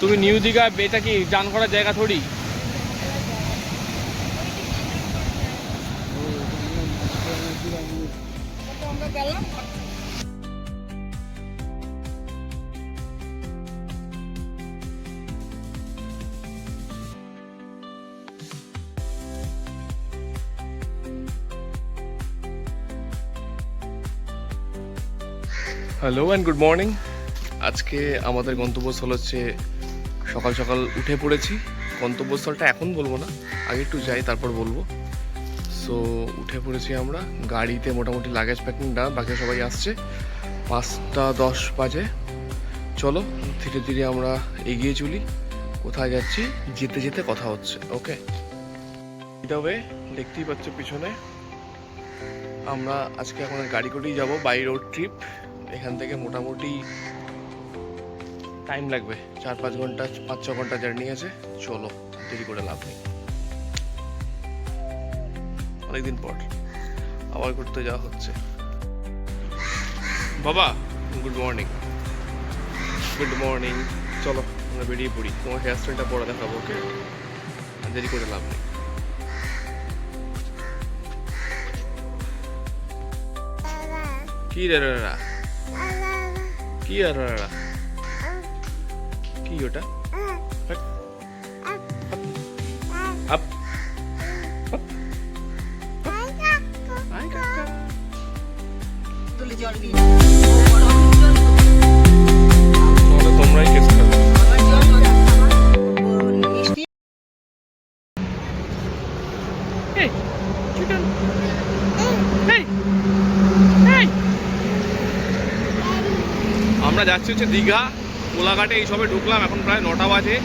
তুমি নিউ দীঘা এটা কি চান করার জায়গা থোড়ি। Hello and good morning. আজকে আমাদের গন্তব্যস্থল হচ্ছে, সকাল সকাল উঠে পড়েছি। গন্তব্যস্থলটা এখন বলবো না, আগে একটু যাই তারপর বলবো। সো উঠে পড়েছি আমরা গাড়িতে, মোটামুটি লাগেজ প্যাকিং ডান, বাকি সবাই আসছে। 5:10 বাজে। চলো ধীরে ধীরে আমরা এগিয়ে চলি। কোথায় যাচ্ছি যেতে যেতে কথা হচ্ছে, ওকে। তবে দেখতেই পাচ্ছ পিছনে, আমরা আজকে এখন গাড়ি করেই যাবো, বাই রোড ট্রিপ। এখান থেকে মোটামুটি টাইম লাগবে 4-5 ঘন্টা, 5-6 ঘন্টা জার্নি আছে। চলো দেরি করে লাভ নেই, অনেকদিন পর আবার ঘুরতে যাওয়া হচ্ছে। বাবা গুড মর্নিং। Good morning. চলো আমরা বেরিয়ে পড়ি, তোমার হেয়ার স্টাইলটা পরে দেখাবো, ওকে। দেরি করে লাভ নেই। কি রে রা, কি আর কি ওটা? আপ তোমরাই কেস খাবে। আমরা যাচ্ছি হচ্ছে দীঘা, কোলাঘাটে এই সবে ঢুকলাম, এখন প্রায় 9টা বাজে।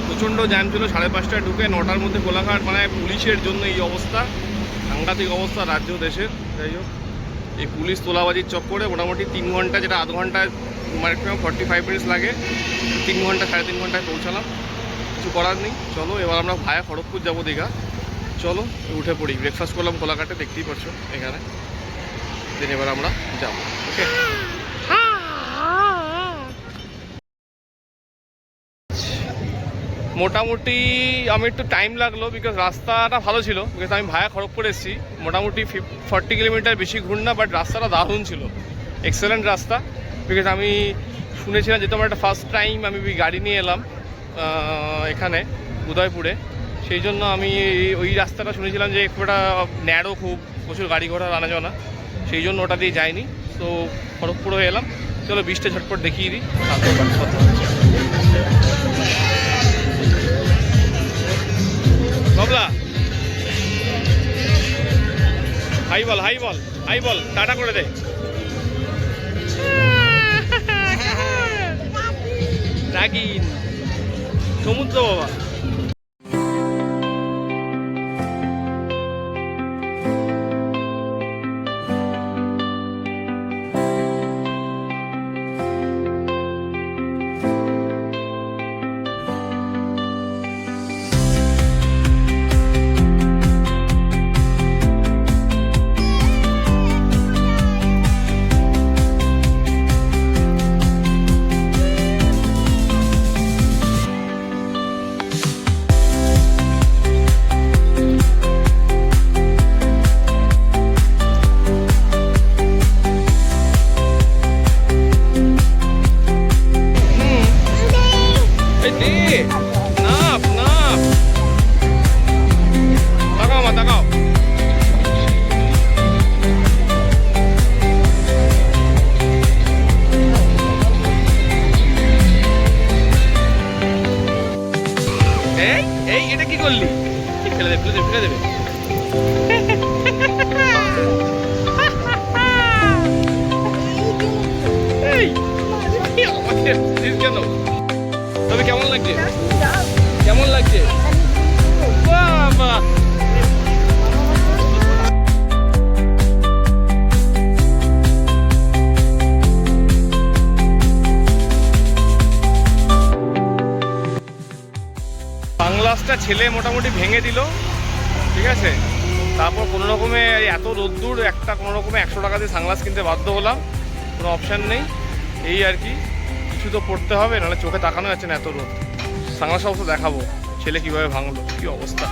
প্রচণ্ড জ্যাম ছিল, 5:30টায় ঢুকে 9টার মধ্যে কোলাঘাট, মানে পুলিশের জন্য এই অবস্থা, সাংঘাতিক অবস্থা রাজ্য দেশের। যাই হোক, এই পুলিশ তোলাবাজির চক্করে মোটামুটি 3 ঘন্টা, যেটা আধ ঘন্টায় ম্যাক্সিমাম 45 মিনিটস লাগে, 3 ঘন্টা 3.5 ঘন্টায় পৌঁছালাম। কিছু করার নেই। চলো এবার আমরা ভায়া খড়গপুর যাবো দীঘা। চলো উঠে পড়ি। ব্রেকফাস্ট করলাম কোলাঘাটে, দেখতেই পাচ্ছ এখানে। দিন এবার আমরা যাবো, ওকে। মোটামুটি আমি একটু টাইম লাগলো, বিকজ রাস্তাটা ভালো ছিল, বিকজ আমি ভায়া খড়গপুর এসেছি। মোটামুটি 40 কিলোমিটার, বেশি ঘুর না, বাট রাস্তাটা দারুণ ছিল, এক্সেলেন্ট রাস্তা। বিকজ আমি শুনেছিলাম, যেহেতু আমার একটা ফার্স্ট টাইম আমি গাড়ি নিয়ে এলাম এখানে উদয়পুরে, সেই জন্য আমি ওই রাস্তাটা শুনেছিলাম যে খুব একটা ন্যারো, খুব প্রচুর গাড়ি ঘোড়া আনা যাওয়া, সেই জন্য ওটা দিয়ে যাইনি। তো খড়গপুর হয়ে এলাম। চলো বৃষ্টি ঝটপট দেখিয়ে দিই। বাবলা হাই বল, হাই বল, হাই বল, টাটা করে দে। নাগিন সমুদ্র বাবা। এটা কি করলি? ফেলে দেবে, ফেলে দেবে, ফেলে দেবে। কেন? তবে কেমন লাগছে? কেমন লাগছে? বাবা সানগ্লাসটা ছেলে মোটামুটি ভেঙে দিল, ঠিক আছে। তারপর কোনো রকমে এত রোদ্দুর, একটা কোনো রকমে 100 টাকা দিয়ে সানগ্লাস কিনতে বাধ্য হলাম, কোনো অপশান নেই। এই আর কি, কিছু তো পড়তে হবে, নাহলে চোখে তাকানো যাচ্ছে না, এত রোদ। সাংলাস অবস্থা দেখাবো, ছেলে কিভাবে ভাঙলো, কি অবস্থা।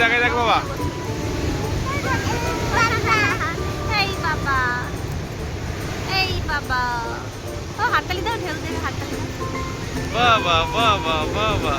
দেখে দেখ বাবা, এই বাবা, এই বাবা, ও হাততালি দাও, ঢেউ দেবে হাততালি দাও। বাবা বাবা বাবা।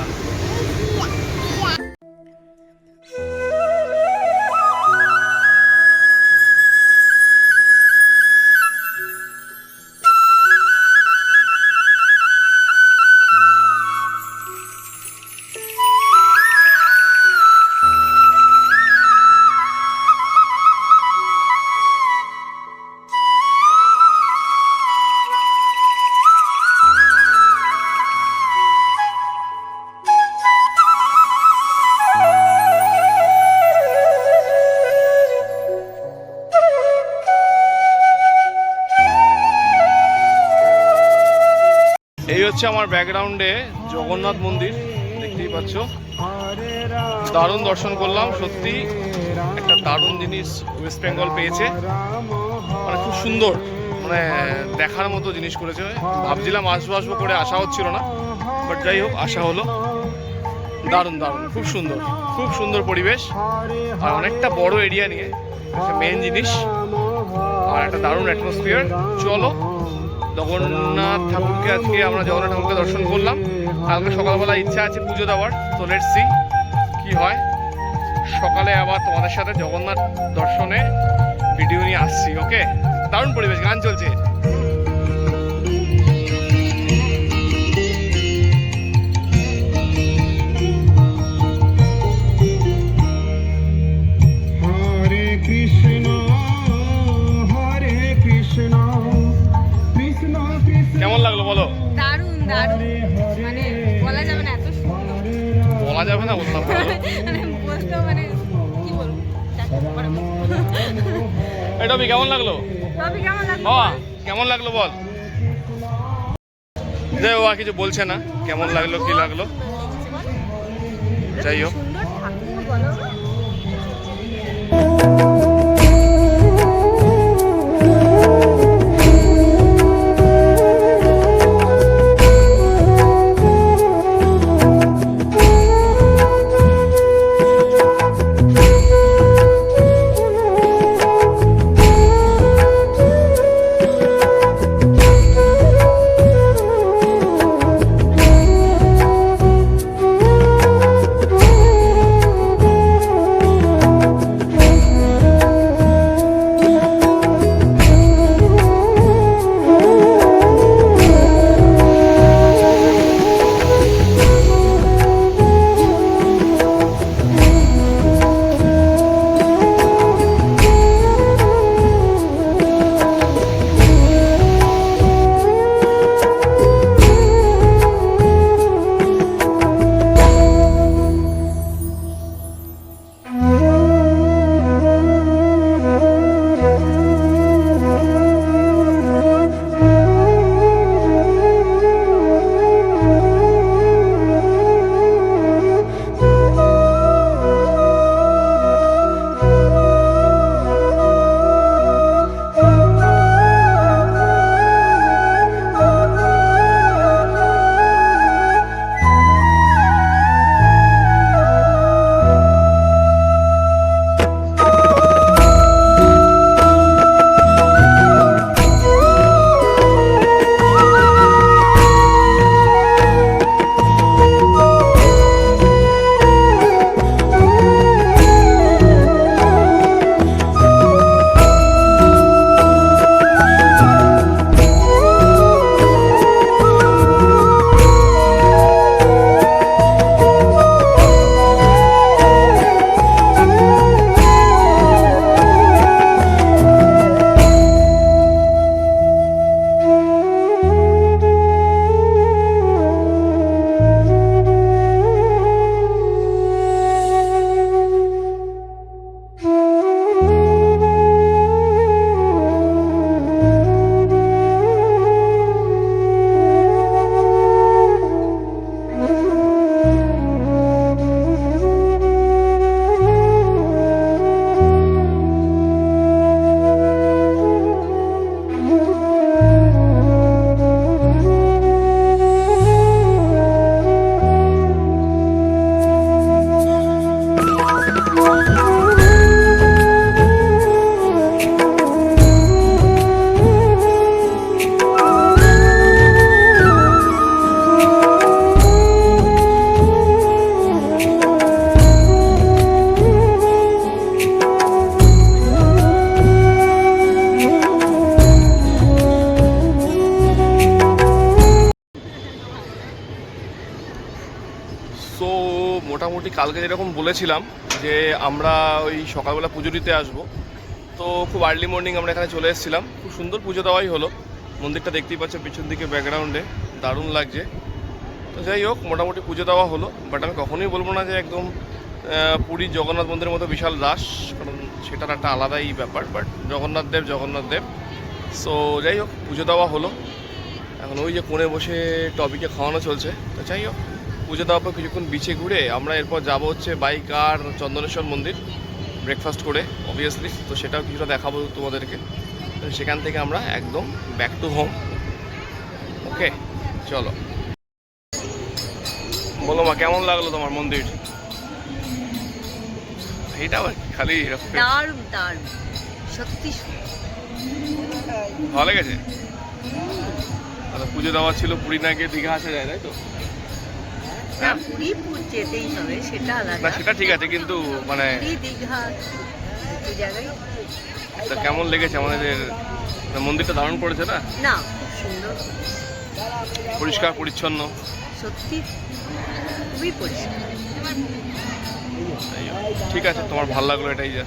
এই হচ্ছে আমার ব্যাকগ্রাউন্ডে জগন্নাথ মন্দির, দেখতেই পাচ্ছ। দারুণ দর্শন করলাম, সত্যি একটা দারুণ জিনিস ওয়েস্ট বেঙ্গল পেয়েছে, মানে খুব সুন্দর, মানে দেখার মতো জিনিস করেছে। ভাবছিলাম আসবো আসবো করে আসা হচ্ছিল না, বাট যাই হোক আসা হলো। দারুণ দারুণ, খুব সুন্দর, খুব সুন্দর পরিবেশ, আর অনেকটা বড় এরিয়া নিয়ে, মেন জিনিস, আর একটা দারুণ অ্যাটমসফিয়ার। চলো, জগন্নাথ ঠাকুরকে আজকে আমরা জগন্নাথ ঠাকুরকে দর্শন করলাম। কালকে সকালবেলা ইচ্ছা আছে পুজো দেওয়ার, তো লেটস সি কি হয়। সকালে আবার তোমাদের সাথে জগন্নাথ দর্শনে ভিডিও নিয়ে আসছি। ওকে, দারুণ পরিবেশ, গান চলছে। কেমন লাগলো বলো? দারুণ দারুণ, মানে বলা যাবে না, এত সুন্দর। বলা যাবে না, বললাম মানে বলতেও মানে কি বলবো। এই টবি কেমন লাগলো? তবে কেমন লাগলো? হ্যাঁ কেমন লাগলো বল। যে ও আর কিছু বলছে না, কেমন লাগলো কি লাগলো, যাই হোক। সুন্দর ঠাকুর বলো। মোটামুটি কালকে যেরকম বলেছিলাম যে আমরা ওই সকালবেলা পুজো দিতে আসবো, তো খুব আর্লি মর্নিং আমরা এখানে চলে এসেছিলাম। খুব সুন্দর পুজো দেওয়াই হলো। মন্দিরটা দেখতেই পাচ্ছ পিছন দিকে ব্যাকগ্রাউন্ডে, দারুণ লাগছে। তো যাই হোক, মোটামুটি পুজো দেওয়া হলো। বাট আমি কখনোই বলবো না যে একদম পুরীর জগন্নাথ মন্দিরের মতো বিশাল রাশ, কারণ সেটার একটা আলাদাই ব্যাপার। But Jagannath Dev. সো যাই হোক, পুজো দেওয়া হলো। এখন ওই যে কোণে বসে টবিকে খাওয়ানো চলছে। তো যাই হোক, পুজো দেওয়ার পর কিছুক্ষণ বিচে ঘুরে আমরা এরপর যাবো হচ্ছে বাইক আর চন্দনেশ্বর মন্দির ব্রেকফাস্ট করে অবভিয়াসলি। তো সেটাও কিছুটা দেখাবো তোমাদেরকে। তো সেখান থেকে আমরা একদম ব্যাক টু হোম। ওকে, চলো। বলো মা, কেমন লাগলো তোমার মন্দির? এটা খালি দারুণ দারুণ, সত্যি ভালো লেগেছে। পুজো দেওয়া ছিল, পুরী না গিয়ে দীঘা আসা যায়, তাই তো? না, পুরী যেতেই হবে, সেটা আলাদা। না সেটা ঠিক আছে, কিন্তু মানে দীঘা দুটো জায়গায়। তা কেমন লেগেছে আমাদের মন্দিরটা? দারুণ করেছে না? না, খুব সুন্দর, পরিষ্কার পরিচ্ছন্ন, সত্যি খুবই পরিষ্কার। ঠিক আছে, তোমার ভালো লাগলো এটাই যা।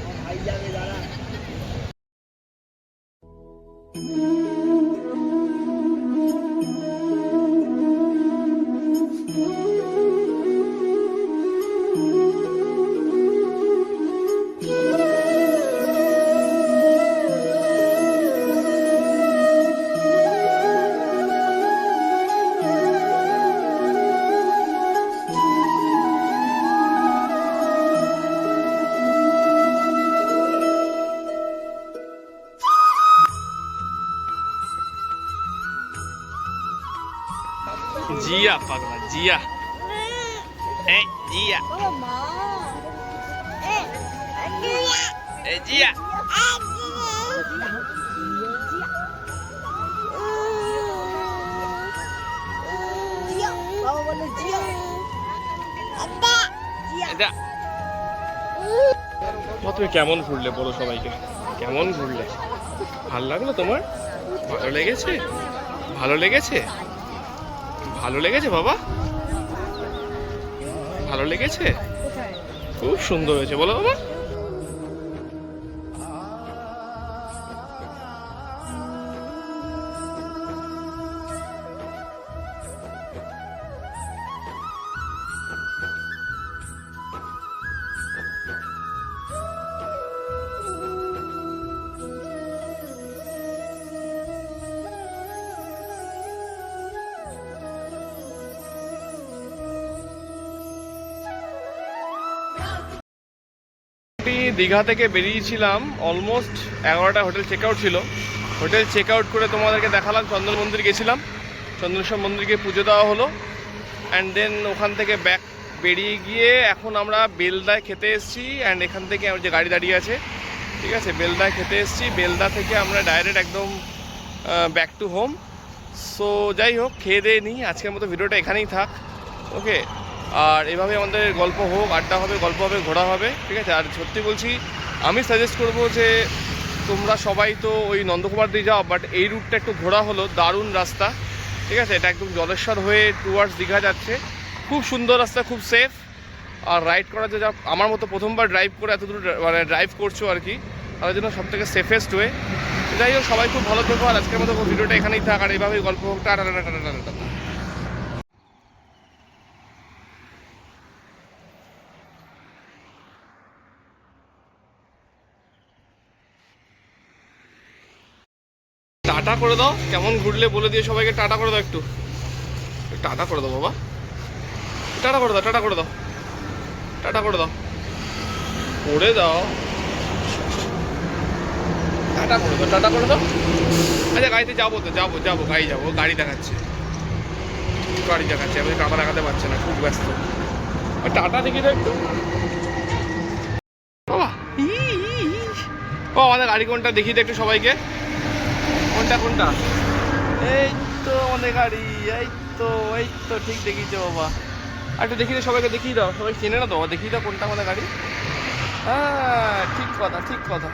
জিয়া পাগলা, জিয়া, এই জিয়া, এই জিয়া। তুমি কেমন ঘুরলে বলো সবাইকে, কেমন ঘুরলে? ভালো লাগলো তোমার? ভালো লেগেছে? ভালো লেগেছে? ভালো লেগেছে বাবা? ভালো লেগেছে? খুব সুন্দর হয়েছে, বলো বাবা। দীঘা থেকে বেরিয়েছিলাম অলমোস্ট 11টা, হোটেল চেক আউট ছিল। হোটেল চেক আউট করে তোমাদেরকে দেখালাম চন্দন মন্দির গেছিলাম, চন্দনেশ্বর মন্দিরকে পুজো দেওয়া হলো। অ্যান্ড দেন ওখান থেকে ব্যাক বেরিয়ে গিয়ে এখন আমরা বেলদায় খেতে এসেছি। অ্যান্ড এখান থেকে আমার যে গাড়ি দাঁড়িয়ে আছে, ঠিক আছে, বেলদায় খেতে এসেছি। বেলদা থেকে আমরা ডাইরেক্ট একদম ব্যাক টু হোম। সো যাই হোক, খেয়ে দিয়ে নিই, আজকের মতো ভিডিওটা এখানেই থাক। ওকে, আর এভাবে আমাদের গল্প হোক, আড্ডা হবে, গল্প হবে, ঘোরা হবে, ঠিক আছে। আর সত্যি বলছি, আমি সাজেস্ট করবো যে তোমরা সবাই তো ওই নন্দকুমার দিয়ে যাও, বাট এই রুটটা একটু ঘোরা হলো, দারুণ রাস্তা, ঠিক আছে। এটা একদম জলেশ্বর হয়ে টুয়ার্ডস দীঘা যাচ্ছে, খুব সুন্দর রাস্তা, খুব সেফ। আর রাইড করা যে যা আমার মতো প্রথমবার ড্রাইভ করে এত দূর মানে ড্রাইভ করছো আর কি, তাদের জন্য সবথেকে সেফেস্ট ওয়ে। যাই হোক, সবাই খুব ভালো থেকো। আর আজকের মতো ভিডিওটা এখানেই থাক, আর এইভাবেই গল্প হোক। Tata tata tata tata. Tata করে দাও, কেমন ঘুরলে বলে দিয়ে সবাইকে টাটা করে দাও, একটু টাটা করে দাও বাবা, টাটা করে দাও, টাটা করে দাও, টাটা করে দাও, করে দাও, টাটা করে দাও, টাটা করে দাও। আচ্ছা, গাড়িতে যাবো তো, যাবো যাবো, গাড়ি যাবো, গাড়ি দেখাচ্ছে, গাড়ি দেখাচ্ছে, আমি টাটা দেখাতে পারছে না, খুব ব্যস্ত। টাটা দেখি দাও একটু বাবা। ও আমাদের গাড়ি কোনটা দেখিয়ে দে একটু সবাইকে, কোনটা কোনটা? এই তো আমাদের গাড়ি, এই তো, এই তো ঠিক দেখিয়েছে বাবা। আর একটু দেখিয়ে দাও সবাইকে, দেখিয়ে দাও, সবাই চেনে না তো, দেখিয়ে দাও কোনটা আমাদের গাড়ি। হ্যাঁ, ঠিক কথা, ঠিক কথা।